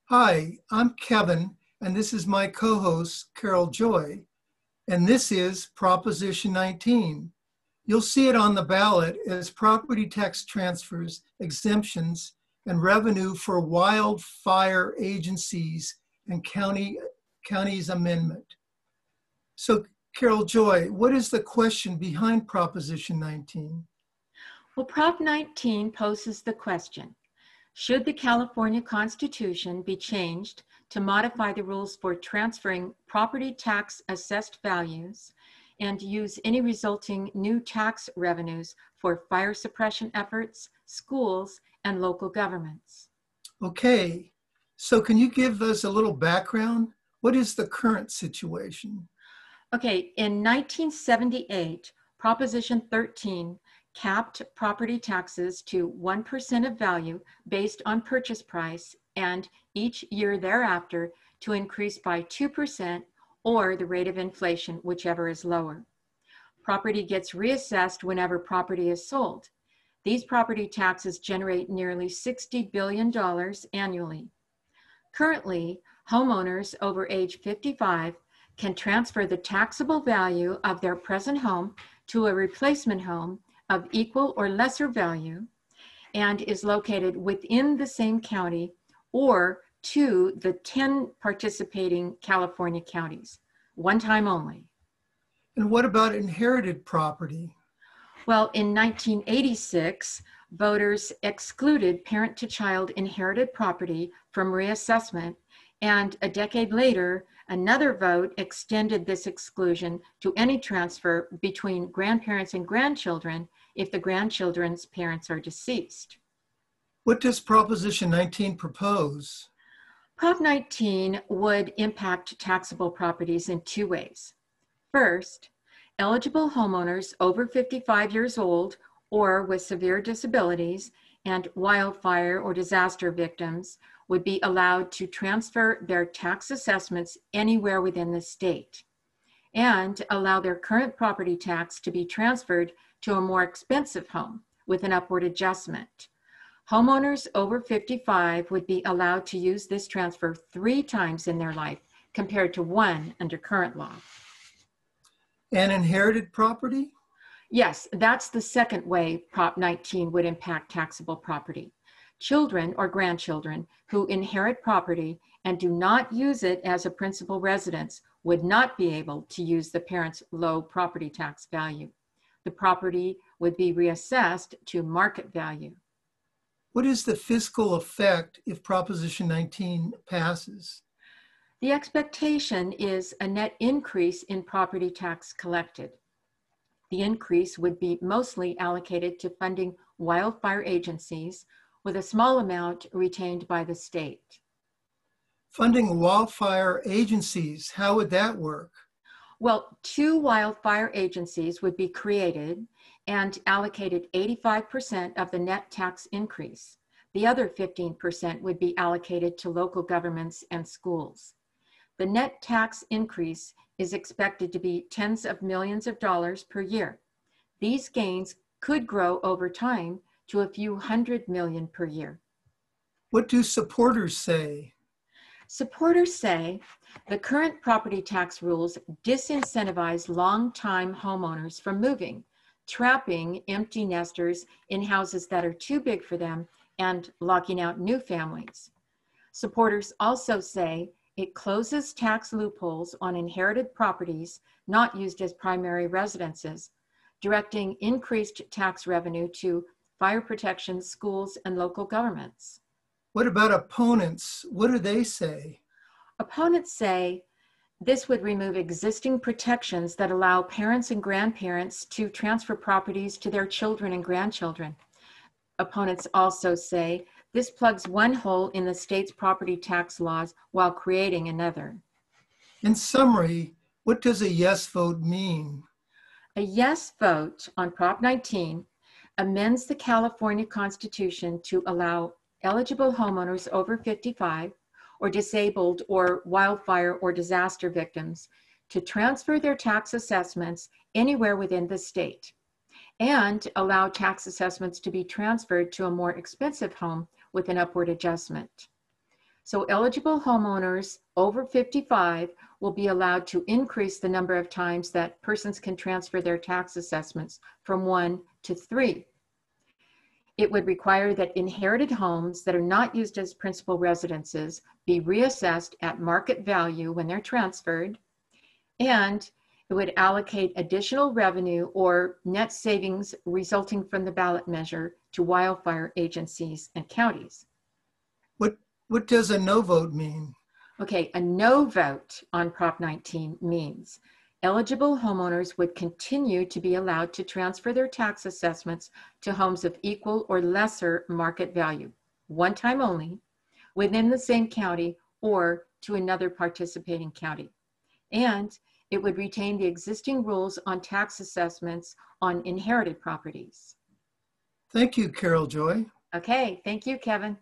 Hi, I'm Kevin, and this is my co-host, Carol Joy, and this is Proposition 19. You'll see it on the ballot as property tax transfers, exemptions, and revenue for wildfire agencies and counties amendment. So, Carol Joy, what is the question behind Proposition 19? Well, Prop 19 poses the question, should the California Constitution be changed to modify the rules for transferring property tax assessed values and use any resulting new tax revenues for fire suppression efforts, schools, and local governments? Okay, so can you give us a little background? What is the current situation? Okay, in 1978, Proposition 13 capped property taxes to 1% of value based on purchase price, and each year thereafter to increase by 2% or the rate of inflation, whichever is lower. Property gets reassessed whenever property is sold. These property taxes generate nearly $60 billion annually. Currently, homeowners over age 55 can transfer the taxable value of their present home to a replacement home of equal or lesser value and is located within the same county or to the 10 participating California counties, one time only. And what about inherited property? Well, in 1986, voters excluded parent-to-child inherited property from reassessment, and a decade later, another vote extended this exclusion to any transfer between grandparents and grandchildren if the grandchildren's parents are deceased. What does Proposition 19 propose? Prop 19 would impact taxable properties in two ways. First, eligible homeowners over 55 years old or with severe disabilities and wildfire or disaster victims would be allowed to transfer their tax assessments anywhere within the state and allow their current property tax to be transferred to a more expensive home with an upward adjustment. Homeowners over 55 would be allowed to use this transfer 3 times in their life compared to 1 under current law. And inherited property? Yes, that's the second way Prop 19 would impact taxable property. Children or grandchildren who inherit property and do not use it as a principal residence would not be able to use the parent's low property tax value. The property would be reassessed to market value. What is the fiscal effect if Proposition 19 passes? The expectation is a net increase in property tax collected. The increase would be mostly allocated to funding wildfire agencies, with a small amount retained by the state. Funding wildfire agencies, how would that work? Well, 2 wildfire agencies would be created and allocated 85% of the net tax increase. The other 15% would be allocated to local governments and schools. The net tax increase is expected to be tens of millions of dollars per year. These gains could grow over time to a few $100 million per year. What do supporters say? Supporters say the current property tax rules disincentivize long-time homeowners from moving, trapping empty nesters in houses that are too big for them and locking out new families. Supporters also say it closes tax loopholes on inherited properties not used as primary residences, directing increased tax revenue to fire protection, schools, and local governments. What about opponents? What do they say? Opponents say this would remove existing protections that allow parents and grandparents to transfer properties to their children and grandchildren. Opponents also say this plugs one hole in the state's property tax laws while creating another. In summary, what does a yes vote mean? A yes vote on Prop 19 amends the California Constitution to allow eligible homeowners over 55 or disabled or wildfire or disaster victims to transfer their tax assessments anywhere within the state and allow tax assessments to be transferred to a more expensive home with an upward adjustment. So eligible homeowners over 55 will be allowed to increase the number of times that persons can transfer their tax assessments from 1 to 3. It would require that inherited homes that are not used as principal residences be reassessed at market value when they're transferred, and it would allocate additional revenue or net savings resulting from the ballot measure to wildfire agencies and counties. What does a no vote mean? Okay, a no vote on Prop 19 means eligible homeowners would continue to be allowed to transfer their tax assessments to homes of equal or lesser market value, one time only, within the same county or to another participating county. And it would retain the existing rules on tax assessments on inherited properties. Thank you, Carol Joy. Okay, thank you, Kevin.